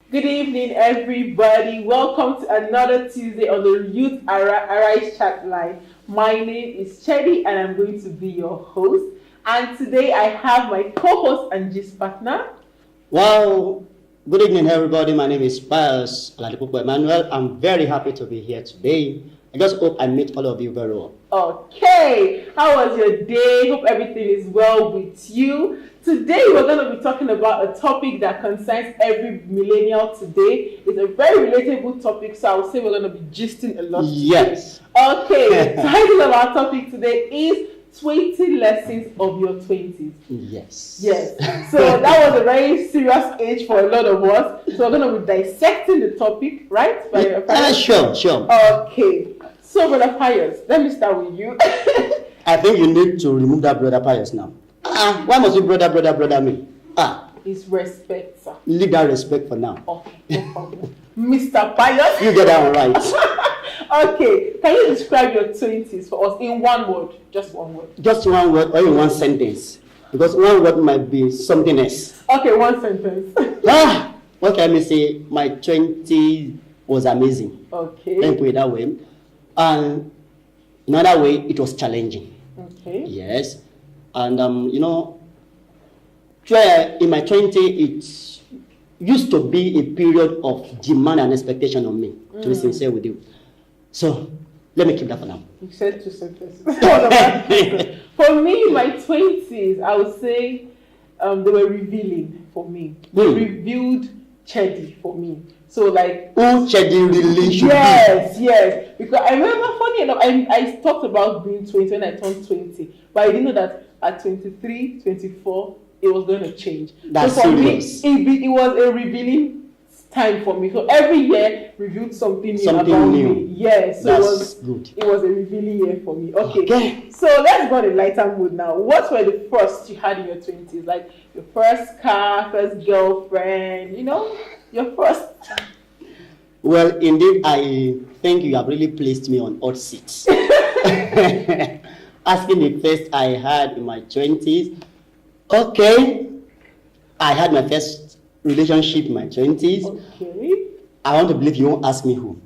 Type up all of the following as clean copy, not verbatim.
Good evening, everybody. Welcome to another Tuesday on the Youth Arise Chatline. My name is Chedi, and I'm going to be your host. And today I have my co-host and gist partner. Well, good evening, everybody. My name is Pius Oladipupo Emmanuel. I'm very happy to be here today. I just hope I meet all of you very well. Okay, how was your day? Hope everything is well with you. Today we're going to be talking about a topic that concerns every millennial today. It's a very relatable topic, so I would say we're going to be gisting a lot today. Yes. Okay, the title of our topic today is 20 lessons of your 20s. Yes. Yes. So that was a very serious age for a lot of us. So we're going to be dissecting the topic, right? Sure. Okay. So, Brother Pius, let me start with you. I think you need to remove that Brother Pius now. Why must you brother me? It's respect, sir. Leave that respect for now. Okay, no problem. Mr. Pius. You get that one right. Okay, can you describe your 20s for us in one word? Just one word. Just one word or in one sentence. Because one word might be something else. Okay, one sentence. What can I say? My 20s was amazing. Okay. Let me put it that way. And another way, it was challenging. Okay. Yes. And, in my 20s, it used to be a period of demand and expectation on me, to be sincere with you. So, let me keep that for now. You said two sentences. For me, my 20s, I would say they were revealing for me. They revealed Chedi for me. So like who Chedi really should be. Yes. Because I remember, funny enough, I talked about being 20 when I turned 20, but I didn't know that at 23, 24, it was going to change. That's so for serious. me, it was a revealing time for me. So every year revealed something new about new. me. Yes. So that's good. It was a revealing year for me. Okay. So let's go on a lighter mood now. What were the first you had in your 20s? Like your first car, first girlfriend, your first. Well, indeed, I think you have really placed me on hot seats. Asking the first I had in my 20s. Okay. I had my first relationship in my 20s. Okay. I want to believe you won't ask me who.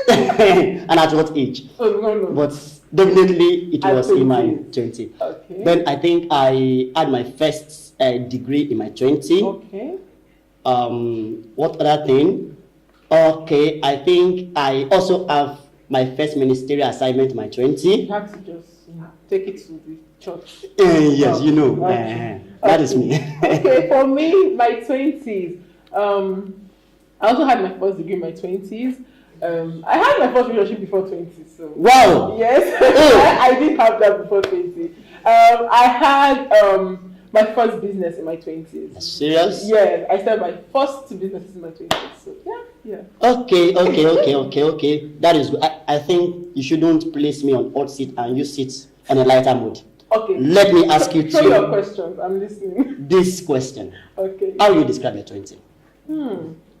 And at what age. Oh, no. But definitely it was in my 20s. Okay. Then I think I had my first degree in my 20s. Okay. What other thing? Okay, I think I also have my first ministerial assignment in my 20s. You have to just take it to the church. Yes, Okay. That is me. Okay, for me, my 20s, I also had my first degree in my 20s. I had my first relationship before 20. So wow. Yes, I did have that before 20. I had my first business in my 20s. Serious? Yes, I started my first two businesses in my 20s. So yeah. Okay. That is good. I think you shouldn't place me on hot seat and you sit on a lighter mood. Okay. Let me ask you Throw your questions. I'm listening. This question. Okay. How do you describe your 20?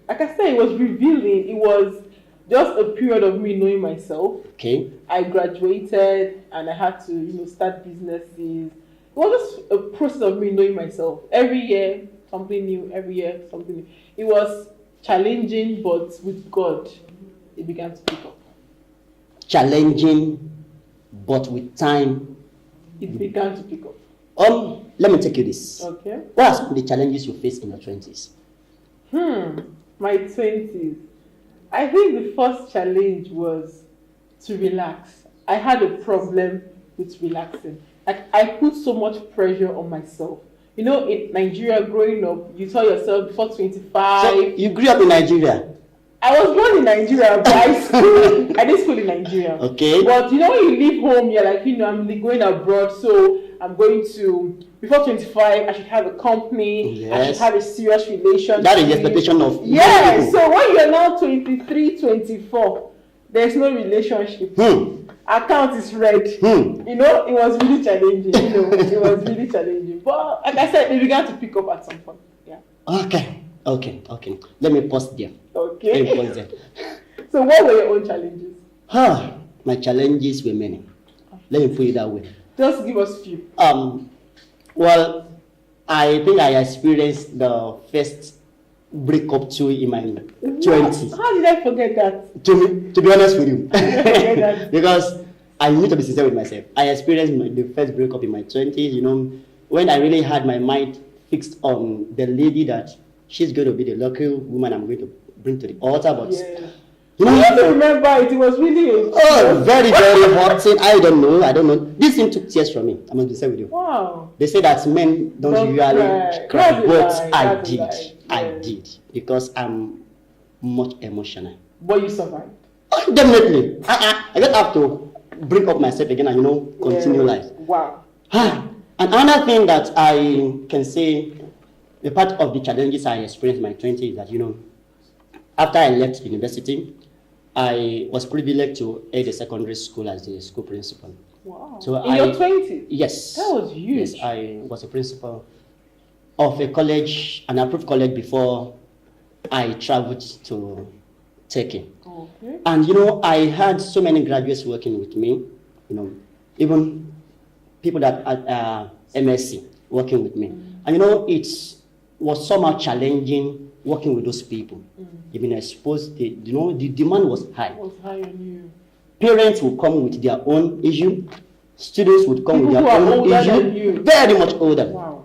Like I said, it was revealing. It was just a period of me knowing myself. Okay. I graduated and I had to, start businesses. It was just a process of me knowing myself. Every year, something new. Every year, something new. It was challenging, but with God, it began to pick up. Challenging, but with time, it began to pick up. Let me take you this. Okay. What are some of the challenges you faced in your 20s? My 20s. I think the first challenge was to relax. I had a problem with relaxing. Like I put so much pressure on myself. In Nigeria, growing up, you tell yourself before 25. So you grew up in Nigeria? I was born in Nigeria, but I did school in Nigeria. Okay. But when you leave home, you're like, I'm going abroad, so I'm going to, before 25, I should have a company, yes. I should have a serious relationship. That is the expectation of yeah. So when you're now 23, 24, there's no relationship. Account is red. It was really challenging. It was really challenging. But like I said, it began to pick up at some point. Yeah. Okay. Let me pause there. Okay. So what were your own challenges? My challenges were many. Let me put it that way. Just give us a few. Well, I think I experienced the first breakup too in my 20s. How did I forget that? To be honest with you, forget that? because I need to be sincere with myself. I experienced the first breakup in my 20s. You know, when I really had my mind fixed on the lady that she's going to be the lucky woman I'm going to bring to the altar, but Yeah. you I know, don't remember it. It was really very, very hot thing. I don't know. This thing took tears from me. I must be sincere with you. Wow. They say that men don't usually cry, That's a but lie. I That's a did. lie. I Yeah. did because I'm much emotional. But you survived. Oh, definitely. I just have to bring up myself again and continue life. Wow. And another thing that I can say, a part of the challenges I experienced in my 20s is that after I left university, I was privileged to head a secondary school as the school principal. Wow. So in your 20s? Yes. That was huge. Yes, I was a principal of a college, an approved college, before I traveled to Turkey. Okay. And I had so many graduates working with me, even people that at MSc working with me. And it was somehow challenging working with those people. Even I suppose the demand was high. It was high on you. Parents would come with their own issue. Students would come People with their who are own older issue. than you. Very much older. Wow.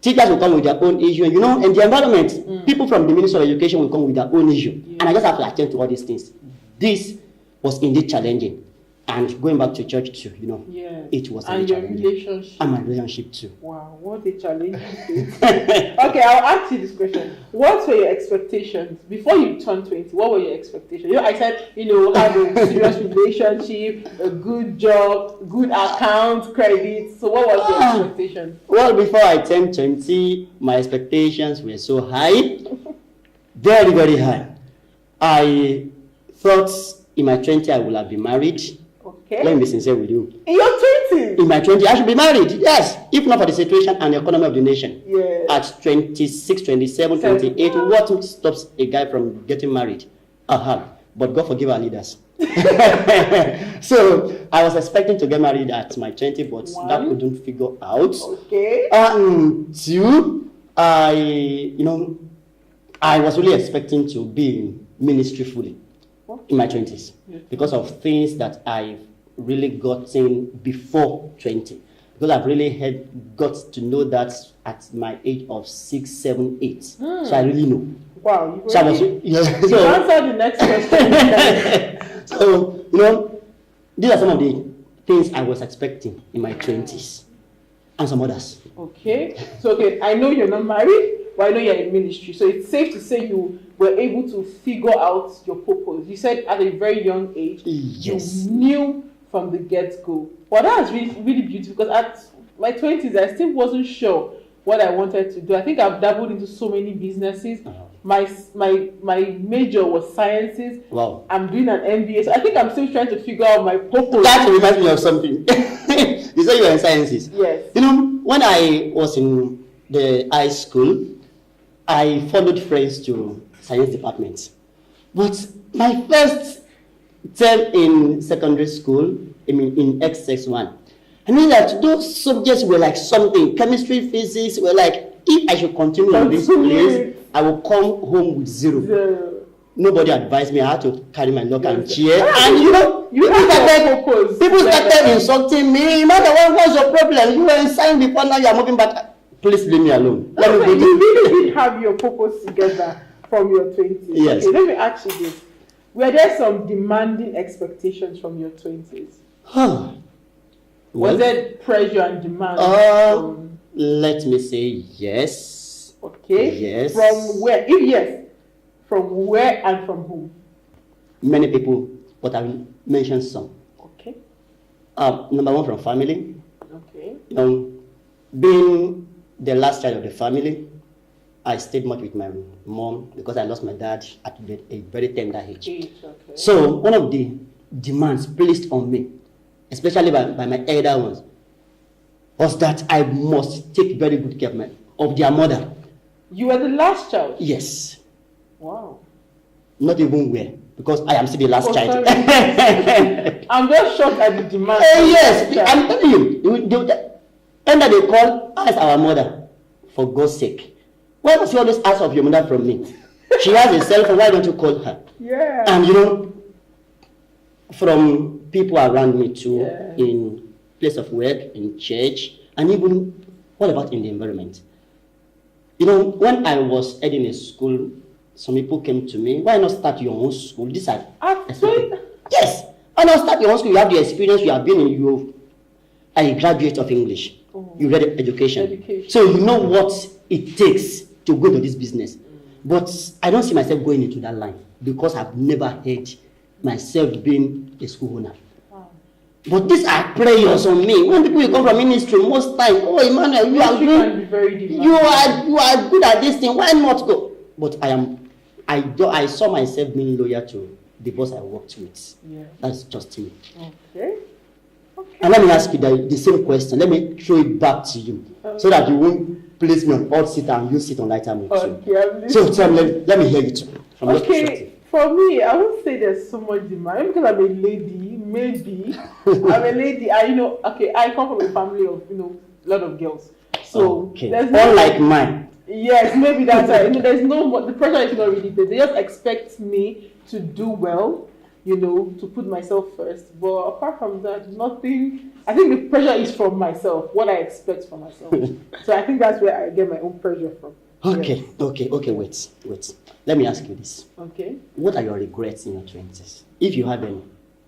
Teachers will come with their own issue, and the environment, people from the Ministry of Education will come with their own issue. Yeah. And I just have to attend to all these things. This was indeed challenging. And going back to church too, Yeah. it was and your relationship. And my relationship too. Wow, what a challenging thing. Okay, I'll ask you this question. What were your expectations before you turned 20? What were your expectations? I said, have a serious relationship, a good job, good account, credit. So what was your expectation? Well, before I turned 20, my expectations were so high. Very, very high. I thought in my 20s I would have been married. Okay. Let me be sincere with you. In your 20s? In my 20s, I should be married. Yes. If not for the situation and the economy of the nation. Yeah. At 26, 27, 28, what stops a guy from getting married? But God forgive our leaders. So I was expecting to get married at my 20s, but that couldn't figure out. Okay. Two, I was really expecting to be in ministry fully in my 20s because of things that I've really gotten before 20. Because I've really got to know that at my age of 6, 7, 8. So I really know. Wow. You answered the next question. So, these are some of the things I was expecting in my 20s. And some others. Okay. So, I know you're not married, but I know you're in ministry. So it's safe to say you were able to figure out your purpose. You said at a very young age, yes, you knew from the get-go. Well, that's really, really beautiful because at my 20s, I still wasn't sure what I wanted to do. I think I've dabbled into so many businesses. My major was sciences. Wow. I'm doing an MBA. So I think I'm still trying to figure out my purpose. That reminds me of something. You said you were in sciences. Yes. When I was in the high school, I followed friends to science departments. But my first term in secondary school, in XX1, I mean that those subjects were like something. Chemistry, physics were like, if I should continue in this place, I will come home with zero. Nobody advised me. I had to carry my lock and chair. And people started insulting me. What's your problem? You were in science before, now you are moving back. Please leave me alone. You really did have your purpose together from your 20s. Yes. Okay, let me ask you this. Were there some demanding expectations from your 20s? Was there pressure and demand? Let me say yes. Okay. Yes. From where? If yes, from where and from whom? Many people, but I will mention some. Okay. Number one, from family. Okay. Being the last child of the family, I stayed much with my mom because I lost my dad at a very tender age. Okay. So one of the demands placed on me, especially by my elder ones, was that I must take very good care of their mother. You were the last child? Yes. Wow. Not even where, because I am still the last child. I'm just shocked at the demand. Yes, I'm telling you. And they call us our mother, for God's sake. Why does you always ask of your mother from me? She has a cell phone, why don't you call her? Yeah. And you know, from people around me too, Yeah. in place of work, in church, and even what about in the environment? You know, when I was heading a school, some people came to me, why not start your own school? These are yes. Why not start your own school? You have the experience, you have been in, you are a graduate of English. You read education. So you know what it takes to go to this business. But I don't see myself going into that line because I've never heard myself being a school owner. Wow. But these are prayers on me. When people come from ministry, most time, oh Emmanuel, you are good. You are good at this thing. Why not go? But I saw myself being loyal to the boss I worked with. Yeah. That's just me. Okay. And let me ask you the same question. Let me throw it back to you, so that you won't place me on hot seat and you sit on lighter mood too. Okay, so tell me, let me hear you too. Okay, for me, I would say there's so much demand. Because I'm a lady, maybe I'm a lady. I come from a family of a lot of girls. So there's no, unlike mine. Yes, maybe that's right. There's no, the pressure is not really there. They just expect me to do well, to put myself first. But apart from that, nothing. I think the pressure is from myself, what I expect from myself. So I think that's where I get my own pressure from. Okay, yes. okay, wait. Let me ask you this. Okay. What are your regrets in your 20s? If you have any.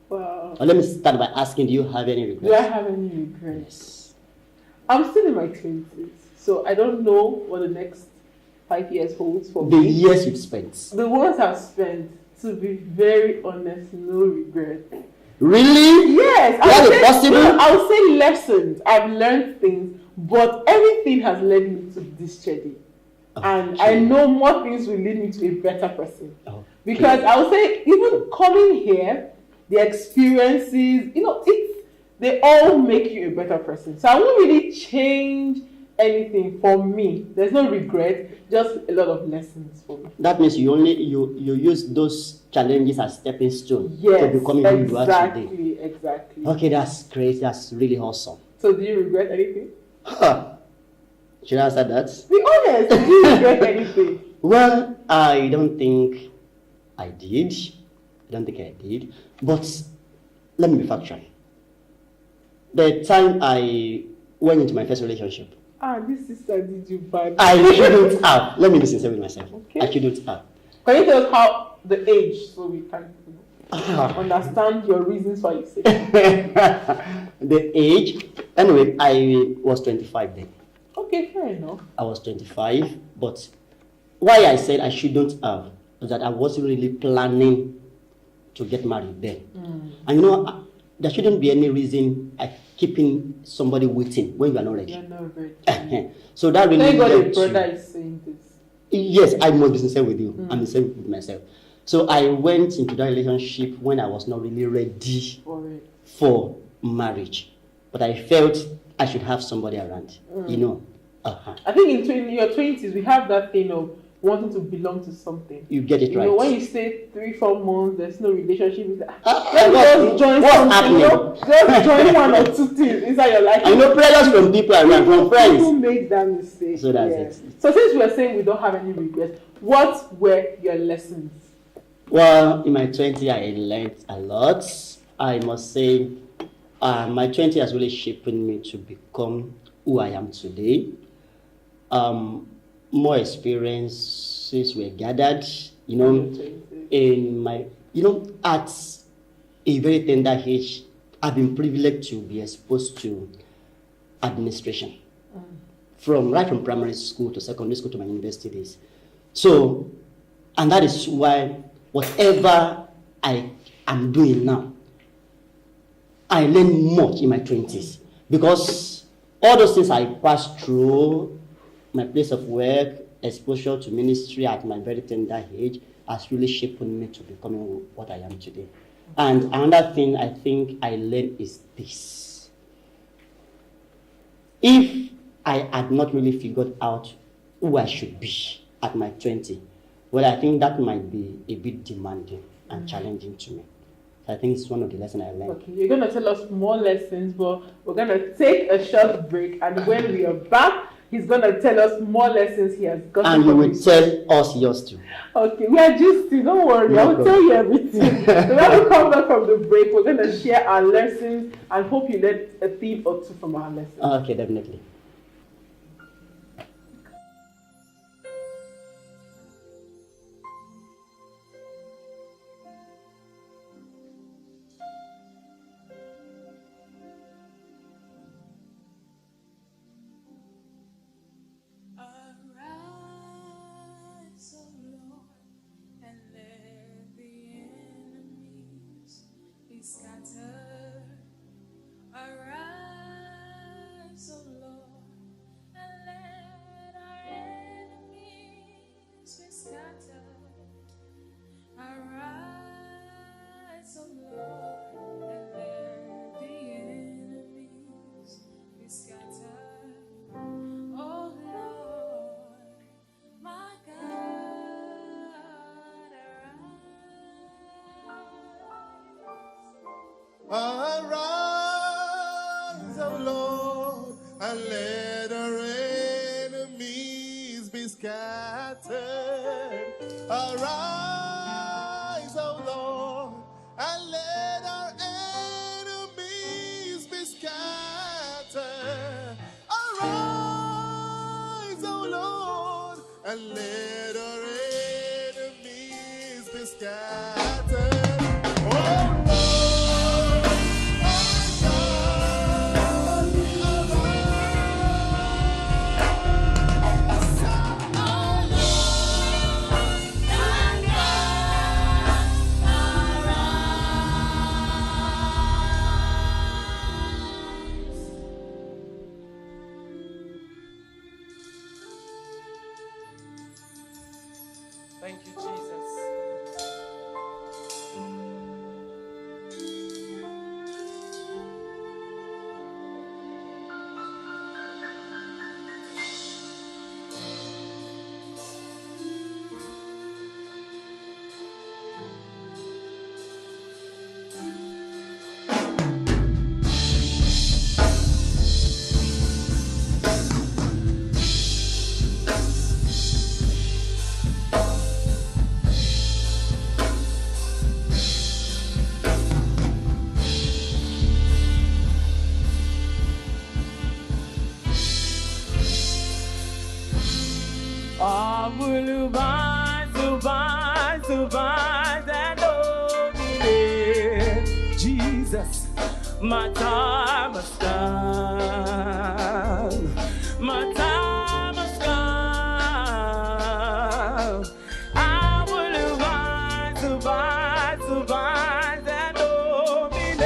Wow. Or let me start by asking, do you have any regrets? Do I have any regrets? I'm still in my 20s, so I don't know what the next 5 years holds for me. The years you've spent. The ones I've spent, to be very honest, no regret. Really? Yes. I would say lessons. I've learned things, but everything has led me to this journey. Okay. And I know more things will lead me to a better person. Okay. Because I would say, even coming here, the experiences, they all make you a better person. So I won't really change anything for me. There's no regret, just a lot of lessons for me. That means you use those challenges as stepping stone to becoming who you are today. Exactly. Okay, that's great. That's really awesome. So do you regret anything? Should I answer that? Be honest. Do you regret anything? Well, I don't think I did. But let me be factual. The time I went into my first relationship, this sister did you bad. I shouldn't have. Let me be sincere with myself. Okay. I shouldn't have. Can you tell us how the age, so we can understand your reasons why you say the age? Anyway, I was 25 then. Okay, fair enough. I was 25, but why I said I shouldn't have was that I wasn't really planning to get married then. And there shouldn't be any reason keeping somebody waiting when you are not ready. You're not ready. So that really. Thank God your brother is saying this. Yes, I must be sincere with you. I'm sincere with myself. So I went into that relationship when I was not really ready for marriage, but I felt I should have somebody around. I think in your 20s we have that thing of wanting to belong to something. You get it right. When you stay 3-4 months, there's no relationship. Just join something. Just join one or two things inside your life. I know prayers from people around, from friends. People make that mistake. So that's it. So since we are saying we don't have any regrets, what were your lessons? Well, in my 20s, I learned a lot. I must say, my 20s has really shaped me to become who I am today. More experiences were gathered, in my, at a very tender age, I've been privileged to be exposed to administration. Right from primary school to secondary school to my university days. So, and that is why whatever I am doing now, I learned much in my 20s. Because all those things I passed through, my place of work, exposure to ministry at my very tender age, has really shaped me to becoming what I am today. And another thing I think I learned is this. If I had not really figured out who I should be at my 20, well, I think that might be a bit demanding and challenging to me. So I think it's one of the lessons I learned. Okay, you're going to tell us more lessons, but we're going to take a short break, and when we are back, he's gonna tell us more lessons he has gotten. And you from will his tell us yours too. Okay, we are just, don't worry, No I will problem. tell you everything. So when we come back from the break, we're going to share our lessons and hope you learn a theme or two from our lessons. Okay, definitely. Arise, O Lord, and let our enemies be scattered. Arise, O Lord, and let our enemies be scattered. Arise, O Lord, and let our enemies be scattered. Oh, Thank you, Jesus. Jesus, my time has come. My time has come. I will rise, survive, survive, and dominate.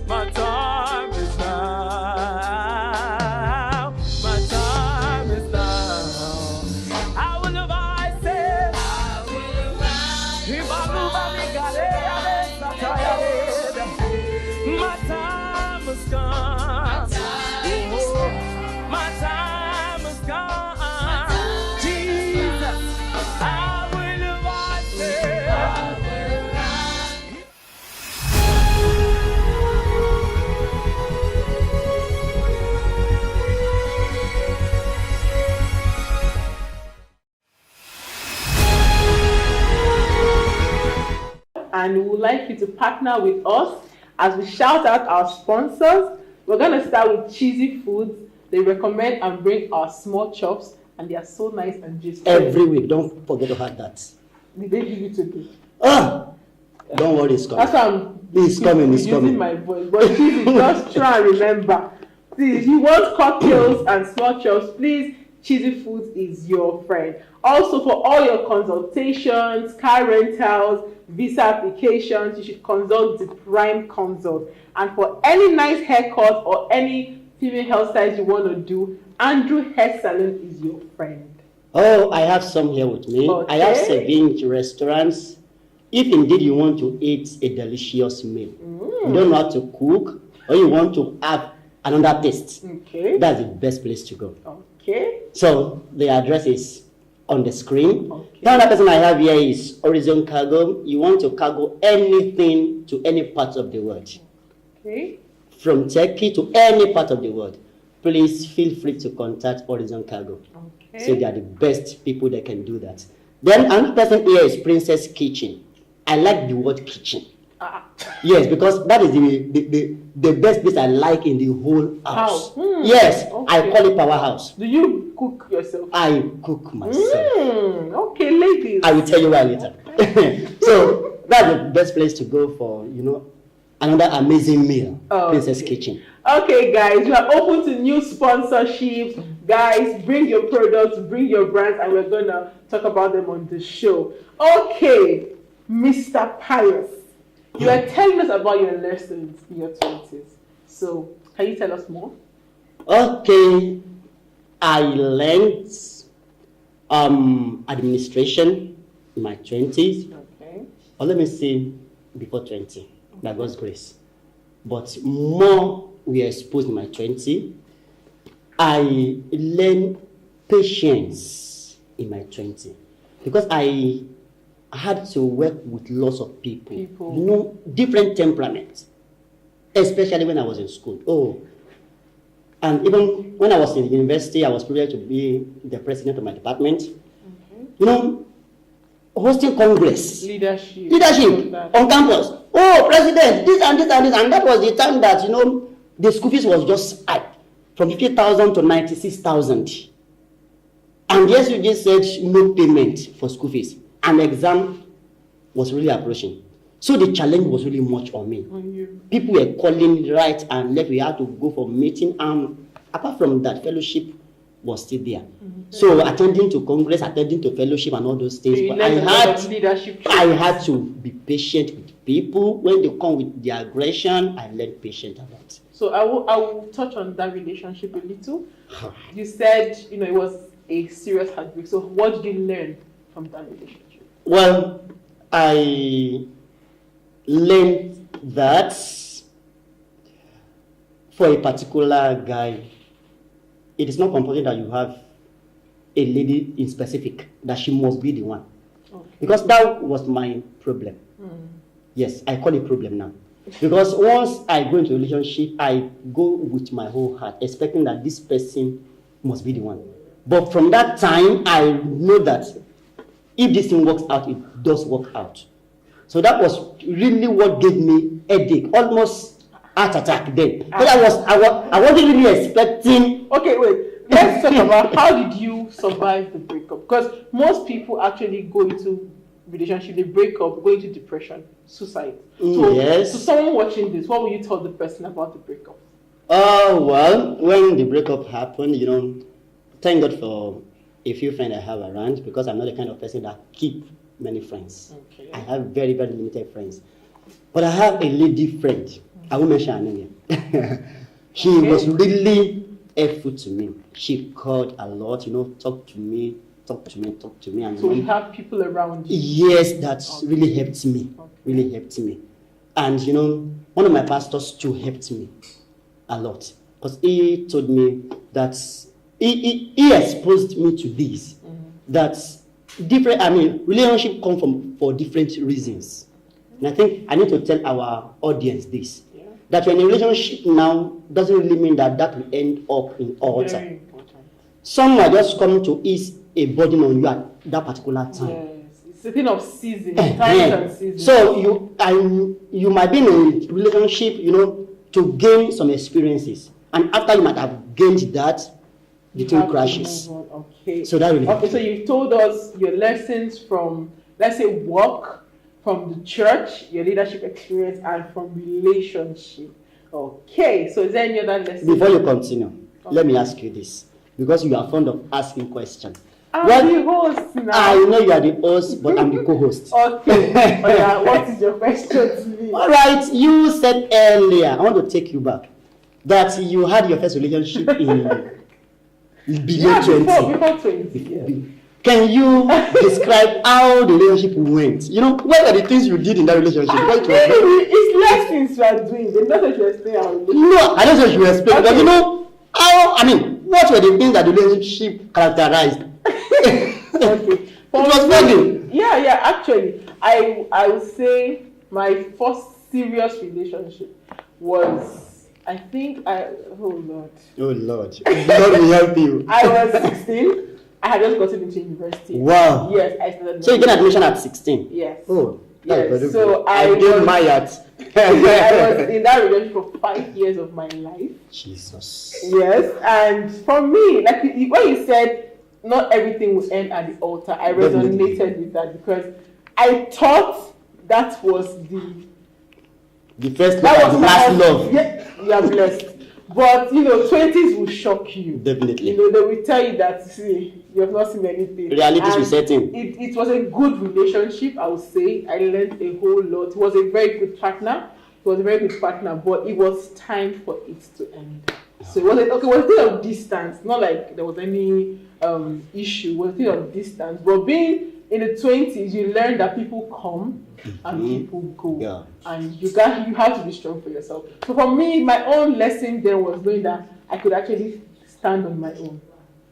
My time is now. My time is now. I will rise, say, I will rise. My time has come. My time has come. Jesus, I will rise. I will rise. And we would like you to partner with us as we shout out our sponsors. We're going to start with Cheesy Foods. They recommend and bring our small chops, and they are so nice and juicy. Every week, don't forget to have that. Did they give you today? Don't worry, it's coming. That's why I'm It's coming, it's using coming. my voice. But Cheesy, just try and remember. Please, if you want cocktails and small chops, please, Cheesy Foods is your friend. Also, for all your consultations, car rentals, visa applications, you should consult the Prime Consult. And for any nice haircut or any female hairstyles you want to do, Andrew Hair Salon is your friend. Oh, I have some here with me. Okay. I have Saving restaurants. If indeed you want to eat a delicious meal, you don't know how to cook, or you want to have another taste, Okay. that's the best place to go. Okay. So the address is on the screen. Okay. The other person I have here is Horizon Cargo. You want to cargo anything to any part of the world, Okay. from Turkey to any part of the world. please feel free to contact Horizon Cargo. Okay. So they are the best people that can do that. Then another person here is Princess Kitchen. I like the word kitchen. Yes, because that is the best place I like in the whole house. Yes, okay. I call it powerhouse. Do you cook yourself? I cook myself. Okay, ladies. I will tell you why later. Okay. So that's the best place to go for, another amazing meal. Princess Kitchen. Okay, guys, we are open to new sponsorships. Guys, bring your products, bring your brands, and we're gonna talk about them on the show. Okay, Mr. Pius, you are telling us about your lessons in your 20s. So, can you tell us more? Okay, I learned administration in my 20s. Okay. Or let me say before 20, by God's grace. But more we are exposed in my 20s. I learned patience in my 20s because I had to work with lots of people. Different temperaments, especially when I was in school. And even when I was in university, I was privileged to be the president of my department. Okay. Hosting congress. Leadership on campus. President, this and this and this. And that was the time that, the school fees was just high, from 50,000 to 96,000. And yes, you just said no payment for school fees. An exam was really approaching. So the challenge was really much on me. People were calling right and left. We had to go for meeting. Apart from that, fellowship was still there. So attending to congress, attending to fellowship and all those things. But I had to be patient with people. When they come with their aggression, I learned patience a lot. So I will touch on that relationship a little. You said, it was a serious heartbreak. So what did you learn from that relationship? Well, I learned that for a particular guy, it is not compulsory that you have a lady in specific, that she must be the one. Okay. Because that was my problem. Yes, I call it problem now. Because once I go into a relationship, I go with my whole heart, expecting that this person must be the one. But from that time, I know that if this thing works out, it does work out. So that was really what gave me headache, almost heart attack then. But I wasn't really expecting. Okay, wait. Let's talk about how did you survive the breakup? Because most people actually go into relationship, they break up, go into depression, suicide. So, yes. So someone watching this, what will you tell the person about the breakup? Well, when the breakup happened, thank God for a few friends I have around, because I'm not the kind of person that keep many friends. Okay. I have very, very limited friends. But I have a lady friend. I won't mention her name. She was really helpful to me. She called a lot, talk to me. And so you have people around you? Yes, that really helped me. Okay. Really helped me. And one of my pastors too helped me a lot. Because he told me that he exposed me to this. That relationship come for different reasons. And I think I need to tell our audience this. That when a relationship now doesn't really mean that will end up in altar. Some are just coming to ease a burden on you at that particular time. Yes, it's a thing of season, times and seasons. So you might be in a relationship, to gain some experiences, and after you might have gained that, the thing crashes. Okay. So that really. Okay, so you told us your lessons from, let's say, work, from the church, your leadership experience, and from relationship. Okay, so is there any other lesson? Before you continue, let me ask you this, because you are fond of asking questions. I'm the host now. I know you are the host, but I'm the co-host. Okay. What is your question to me? All right, you said earlier, I want to take you back, that you had your first relationship in below 20. Before 20. Yeah. Can you describe how the relationship went? What are the things you did in that relationship? It's less things you are doing. They know that you explain how it is. No, I don't say you explain, okay. But what were the things that the relationship characterized? Okay. It was funny. Yeah, actually, I would say my first serious relationship was I think oh Lord. Oh Lord. Lord will help you. I was 16. I had just gotten into university. Wow. Yes, I started. So you get admission at 16? Yes. Oh. Yes. Very So good. I did was, my at. I was in that relationship for 5 years of my life. Jesus. Yes, and for me, like when you said not everything will end at the altar, I Definitely. resonated with that because I thought that was The first love that and the was last love. Yeah, you are blessed. But 20s will shock you. Definitely. They will tell you that, see, you have not seen anything. Realities And will set in. It was a good relationship, I would say. I learned a whole lot. He was a very good partner. But it was time for it to end. So it was a thing of distance, not like there was any issue. It was a thing of distance. But being in the 20s, you learn that people come and people go. Yeah. And you have to be strong for yourself. So for me, my own lesson then was knowing that I could actually stand on my own.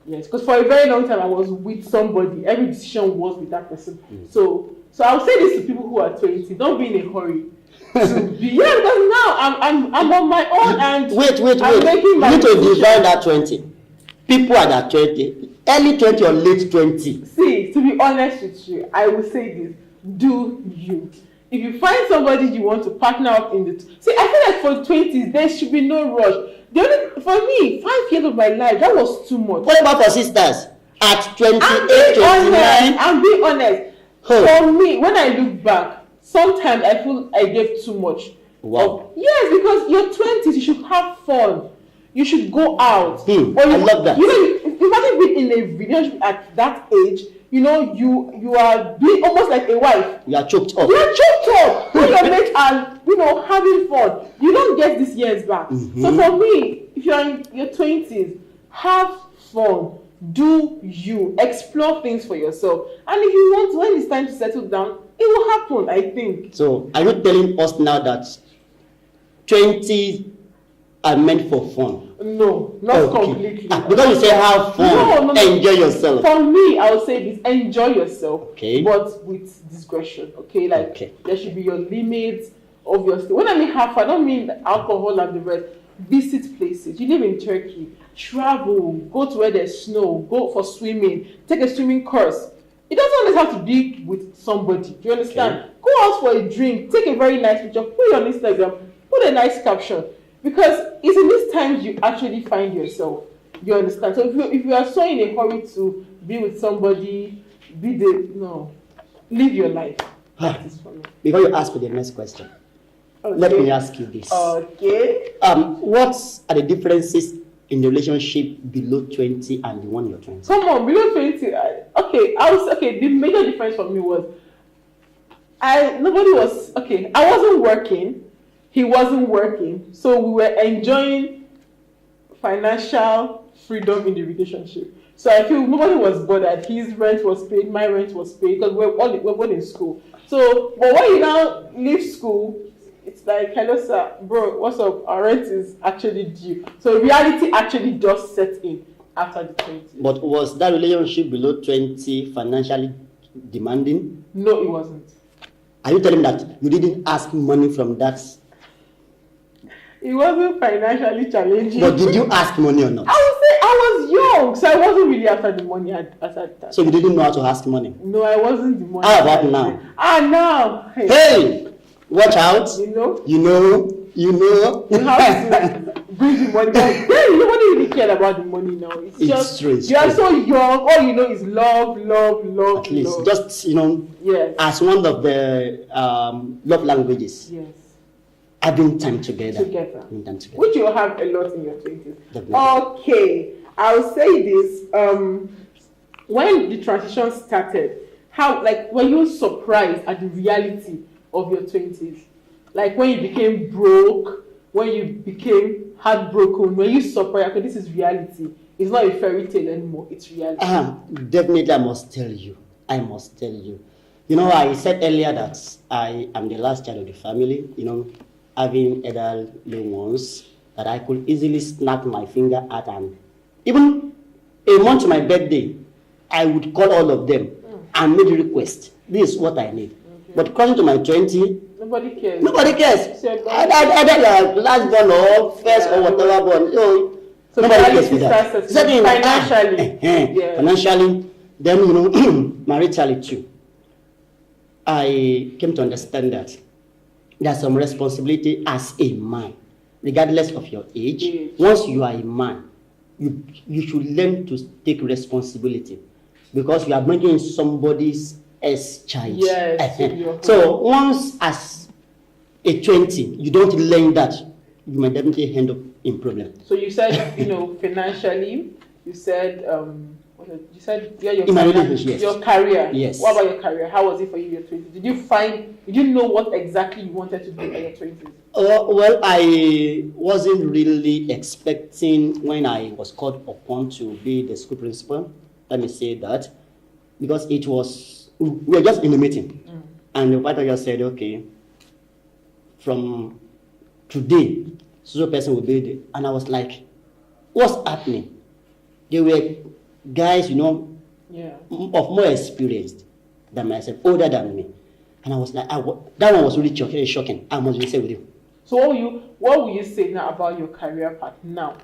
Yes, because for a very long time I was with somebody. Every decision was with that person. So I'll say this to people who are 20: don't be in a hurry. Because now I'm on my own and Wait. I'm making my You need to decision. define that 20. People are that 20, early 20 or late 20. See, to be honest with you, I will say this: do you? If you find somebody you want to partner up in I feel like for 20s there should be no rush. For me, 5 years of my life, that was too much. What about for sisters? At 28, I'm being 29? I'm being honest. Oh. For me, when I look back, sometimes I feel I gave too much. Wow. Yes, because your 20s, you should have fun. You should go out. I love that. Imagine being in a relationship at that age. You are being almost like a wife. You are choked up. You are choked up. When your mates are, having fun. You don't get these years back. So for me, if you're in your 20s, have fun. Do you explore things for yourself? And if you want, when it's time to settle down, it will happen, I think. So are you telling us now that 20s are meant for fun? No, not completely. Because you say have fun, No. enjoy yourself. For me, I would say this: enjoy yourself, Okay. but with discretion. Okay, Okay. There should be your limits. Obviously, when I mean have fun, I don't mean alcohol and the rest. Visit places. You live in Turkey, travel, go to where there's snow, go for swimming, take a swimming course. It doesn't always have to be with somebody. Do you understand? Okay. Go out for a drink, take a very nice picture, put it on Instagram, put a nice caption. Because it's in these times you actually find yourself. You understand? So if you are so in a hurry to be with somebody, live your life. That is for me. Before you ask for the next question, Okay. let me ask you this. Okay. What are the differences in the relationship below 20 and the one you're 20? Come on, below 20. The major difference for me was I wasn't working. He wasn't working, so we were enjoying financial freedom in the relationship. So I feel nobody was bothered. His rent was paid, my rent was paid, because we're both in school. So, but when you now leave school, it's like, hello sir, bro, what's up? Our rent is actually due. So reality actually does set in after the 20. But was that relationship below 20 financially demanding? No, it wasn't. Are you telling me that you didn't ask money from that? It wasn't financially challenging. But did you ask money or not? I would say I was young, so I wasn't really after the money at that time. So you didn't know how to ask money? No, I wasn't the money. How about now? Now. Hey! Watch out! You know? You know? You have to bring the money. Then nobody really cared about the money now. It's just true. You are so young. All you know is love. At least, love. just, Yes. as one of the love languages, Yes. having time together. Together. Having time together. Which you have a lot in your 20s. Definitely. Okay. I'll say this. When the transition started, were you surprised at the reality of your 20s? Like when you became broke, when you became heartbroken, when you surprised, okay, this is reality. It's not a fairy tale anymore, it's reality. Definitely, I must tell you. I said earlier that I am the last child of the family, having elderly ones that I could easily snap my finger at, and even a month to my birthday, I would call all of them and make a request. This is what I need. Okay. But coming to my 20, Nobody cares. Nobody cares. So, Either last born or first or whatever born. so Nobody cares for that. financially. Yeah. Financially, then maritally too. I came to understand that there's some responsibility as a man, regardless of your age. Once you are a man, you should learn to take responsibility because you are bringing in somebody's child. Yes. So once as a 20, you don't learn that, you might definitely end up in problem. So you said, financially, you said, your Yes. Your career. Yes. What about your career? How was it for you in your 20s? Did you know what exactly you wanted to do in your 20s? Well, I wasn't really expecting when I was called upon to be the school principal. Let me say that. Because we were just in the meeting. And the pastor just said, okay, from today, so person will be there. And I was like, what's happening? They were guys, of more experienced than myself, older than me. And I was like, that one was really shocking. I must be say with you. So what will you say now about your career path now?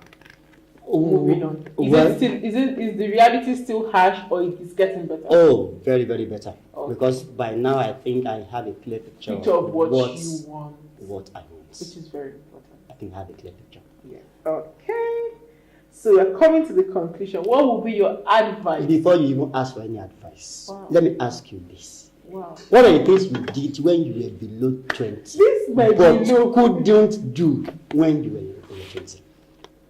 Moving on. Is the reality still harsh or is getting better? Oh, very, very better. Okay. Because by now I think I have a clear picture of what you want. What I want. Which is very important. I think I have a clear picture. Yeah. Okay. So we're coming to the conclusion. What will be your advice? Before you even ask for any advice, let me ask you this. Wow. What are the things you did when you were below 20? This might but be low. Couldn't do when you were below 20?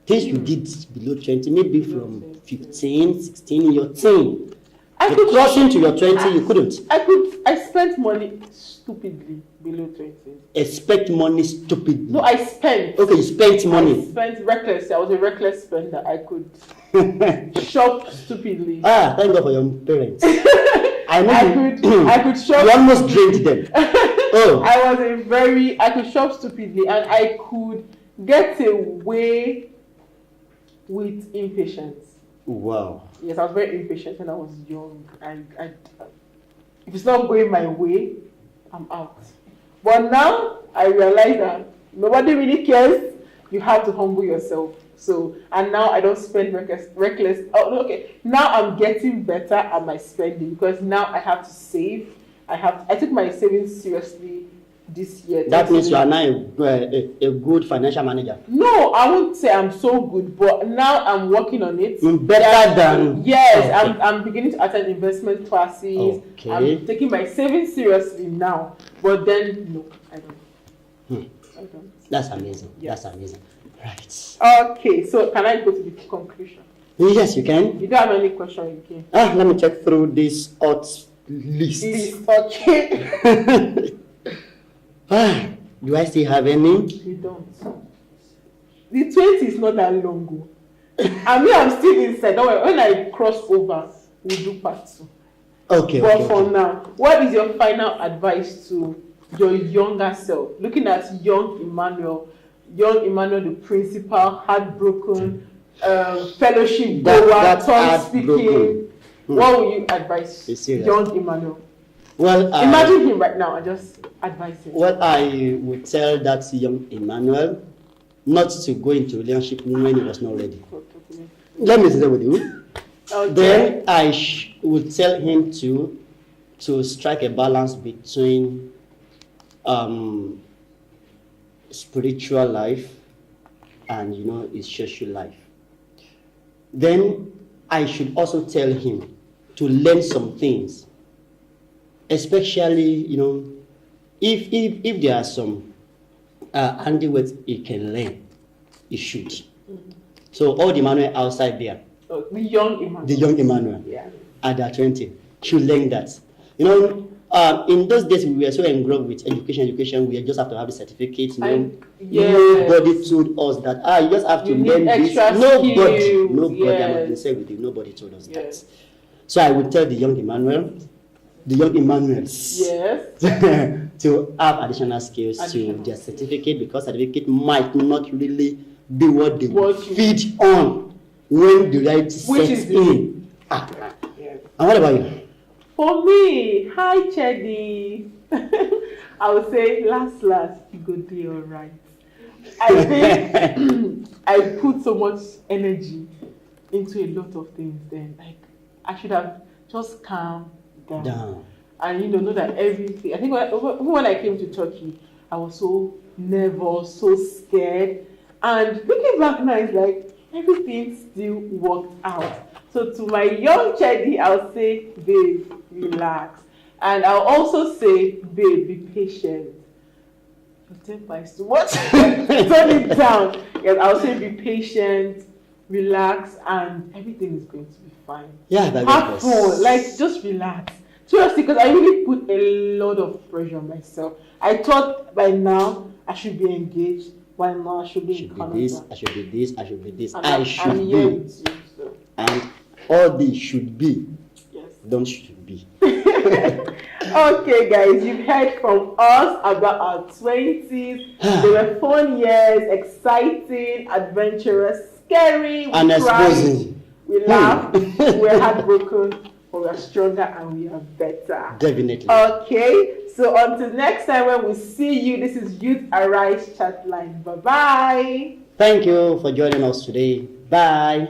Things you did below 20, maybe from 15, 16, in your teen. Crossing to your 20, you couldn't. I spent money stupidly below 20. Expect money stupidly? No, I spent. Okay, you spent money. I spent recklessly. I was a reckless spender. I could shop stupidly. Thank God for your parents. I could shop. You almost drained them. Oh. I could shop stupidly and I could get away with impatience. Wow. Yes, I was very impatient when I was young. If it's not going my way, I'm out. But now I realize that nobody really cares. You have to humble yourself. So, and now I don't spend reckless. Oh, okay. Now I'm getting better at my spending because now I have to save. I took my savings seriously this year. That means you are now a good financial manager. No, I won't say I'm so good, but now I'm working on it. Better than. Yes, okay. I'm beginning to attend investment classes. Okay. I'm taking my savings seriously now. But then, no, I don't. I don't. That's amazing. Yes. That's amazing. Right. Okay, so can I go to the conclusion? Yes, you can. You don't have any question, you can. Let me check through this hot list. Okay. Do I still have any? You don't. The 20 is not that long ago. I mean, I'm still inside. Don't worry. When I cross over, we'll do part 2. Okay. But for now, what is your final advice to your younger self? Looking at young Emmanuel, the principal, heartbroken, fellowship goer, tongue speaking. What will you advise young Emmanuel? Well, imagine him right now and just advise him. What I would tell that young Emmanuel not to go into relationship when he was not ready. Let me say with you. Okay. Then I would tell him to strike a balance between spiritual life and his social life. Then I should also tell him to learn some things, especially if there are some handiworks he can learn, he should. Mm-hmm. So all the Emmanuel outside there, the young Emmanuel, at their 20 should learn that. In those days we were so engrossed with education. We just have to have the certificate. Nobody told us that you just have to learn this. Nobody. Yes. I must say with you, nobody told us that. So I would tell the young Emmanuels, to have additional skills to their certificate, because certificate might not really be what they feed on when the right sets in. And what about you? For me, hi Chedi. I would say last, you go do all right. I think I put so much energy into a lot of things then. Like, I should have just calmed down. And know that everything. I think when I came to Turkey, I was so nervous, so scared. And looking back now, it's like everything still worked out. So to my young Chedi, I'll say, babe, relax. And I'll also say, babe, be patient. Your temper is too much. Turn it down. Yes, I'll say be patient, relax, and everything is going to be fine. Yeah, that's have fun. Like, just relax. Seriously, because I really put a lot of pressure on myself. I thought by now I should be engaged. By now I should be in Canada. This, I should be this, I should be this. And I should I'm be. here with you, so. And all these should be. Yes. Don't should be. Okay, guys, you've heard from us about our 20s. They were fun years, exciting, adventurous, scary, we And cried, exposing. we laughed, we were heartbroken, but we are stronger and we are better. Definitely. Okay, so until next time when we see you, this is Youth Arise Chatline. Bye-bye. Thank you for joining us today. Bye.